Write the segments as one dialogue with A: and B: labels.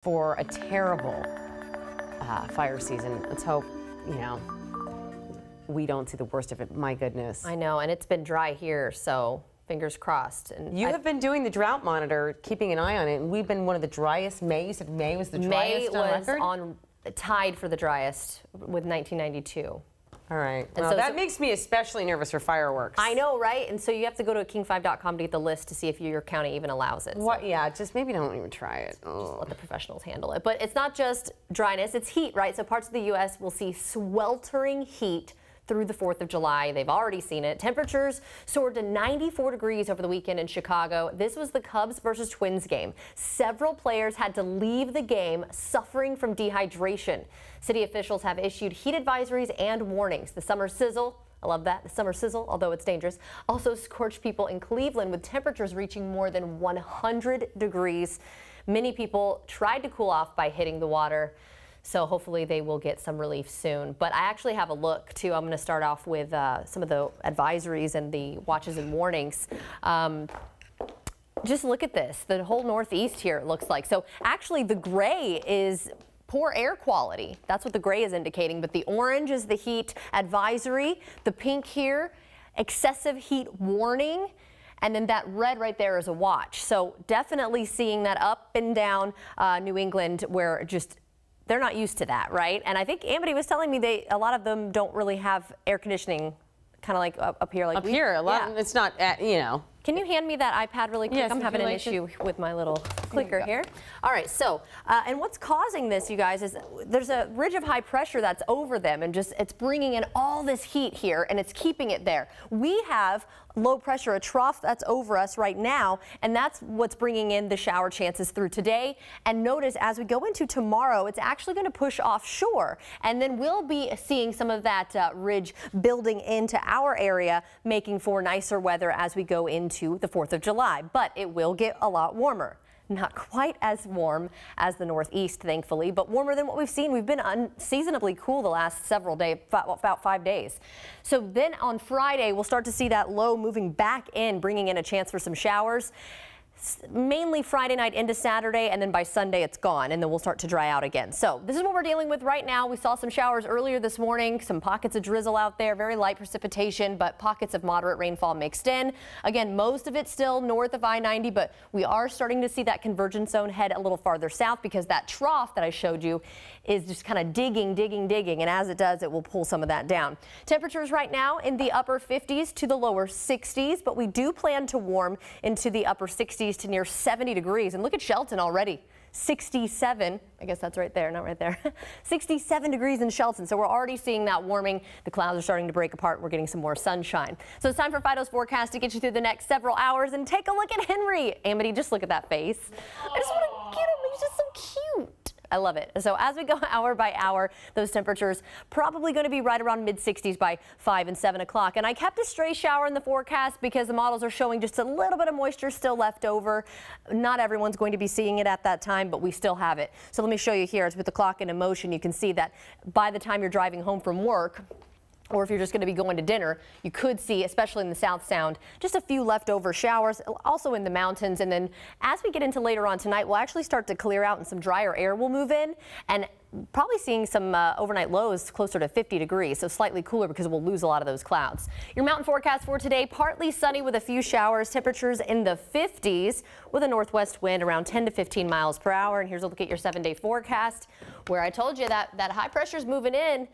A: for a terrible fire season. Let's hope, we don't see the worst of it. My goodness.
B: I know, and it's been dry here, so fingers crossed. And
A: you have been doing the drought monitor, keeping an eye on it, and we've been one of the driest May. You said May was the driest on record?
B: May was tied for the driest with 1992.
A: All right. Well, that makes me especially nervous for fireworks.
B: I know, right? And so you have to go to king5.com to get the list to see if your county even allows it.
A: What? So. Yeah, just maybe don't even try it.
B: Just let the professionals handle it. But it's not just dryness, it's heat, right? So parts of the U.S. will see sweltering heat through the 4th of July. They've already seen it. Temperatures soared to 94 degrees over the weekend in Chicago. This was the Cubs versus Twins game. Several players had to leave the game suffering from dehydration. City officials have issued heat advisories and warnings. The summer sizzle, I love that, the summer sizzle, although it's dangerous, also scorched people in Cleveland with temperatures reaching more than 100 degrees. Many people tried to cool off by hitting the water. So hopefully they will get some relief soon. But I actually have a look, too. I'm going to start off with some of the advisories and the watches and warnings. Just look at this. The whole Northeast here, it looks like. So actually the gray is poor air quality. That's what the gray is indicating. But the orange is the heat advisory. The pink here, excessive heat warning. And then that red right there is a watch. So definitely seeing that up and down New England where they're not used to that, right? And I think Amity was telling me a lot of them don't really have air conditioning, kind of like up here.
A: Up here, a lot. It's not,
B: Can you hand me that iPad really quick?
A: Yes,
B: I'm having an issue with my little clicker here. All right, so, and what's causing this, you guys, is there's a ridge of high pressure that's over them, and it's bringing in all this heat here, and it's keeping it there. We have low pressure, a trough that's over us right now, and that's what's bringing in the shower chances through today. And notice as we go into tomorrow, it's actually going to push offshore, and then we'll be seeing some of that ridge building into our area, making for nicer weather as we go into the 4th of July. But it will get a lot warmer. Not quite as warm as the Northeast, thankfully, but warmer than what we've seen. We've been unseasonably cool the last several days, about 5 days. So then on Friday, we'll start to see that low moving back in, bringing in a chance for some showers. Mainly Friday night into Saturday, and then by Sunday it's gone, and then we'll start to dry out again. So this is what we're dealing with right now. We saw some showers earlier this morning, some pockets of drizzle out there, very light precipitation, but pockets of moderate rainfall mixed in. Again, most of it still north of I-90, but we are starting to see that convergence zone head a little farther south because that trough that I showed you is just kind of digging, and as it does, it will pull some of that down. Temperatures right now in the upper 50s to the lower 60s, but we do plan to warm into the upper 60s to near 70 degrees. And look at Shelton already. 67, I guess that's right there, not right there. 67 degrees in Shelton. So we're already seeing that warming. The clouds are starting to break apart. We're getting some more sunshine. So it's time for Fido's forecast to get you through the next several hours. And take a look at Henry. Amity, just look at that face. I just want to get him. He's just so cute. I love it. So as we go hour by hour, those temperatures probably going to be right around mid-60s by 5 and 7 o'clock. And I kept a stray shower in the forecast because the models are showing just a little bit of moisture still left over. Not everyone's going to be seeing it at that time, but we still have it. So let me show you here. It's with the clock in motion. You can see that by the time you're driving home from work, or if you're just going to be going to dinner, you could see, especially in the South Sound, just a few leftover showers, also in the mountains. And then as we get into later on tonight, we'll actually start to clear out and some drier air will move in, and probably seeing some overnight lows closer to 50 degrees, so slightly cooler because we'll lose a lot of those clouds. Your mountain forecast for today, partly sunny with a few showers, temperatures in the 50s with a northwest wind around 10 to 15 miles per hour. And here's a look at your 7-day forecast where I told you that high pressure is moving in.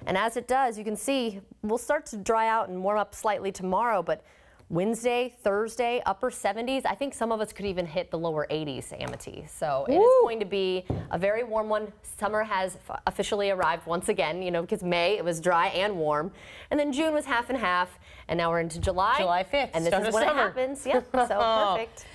B: And as it does, you can see we'll start to dry out and warm up slightly tomorrow, but Wednesday, Thursday, upper 70s. I think some of us could even hit the lower 80s, Amity. So it is going to be a very warm one. Summer has officially arrived once again, because May, it was dry and warm. And then June was half and half. And now we're into July.
A: July 5th.
B: And this is when it happens. Yep. So perfect.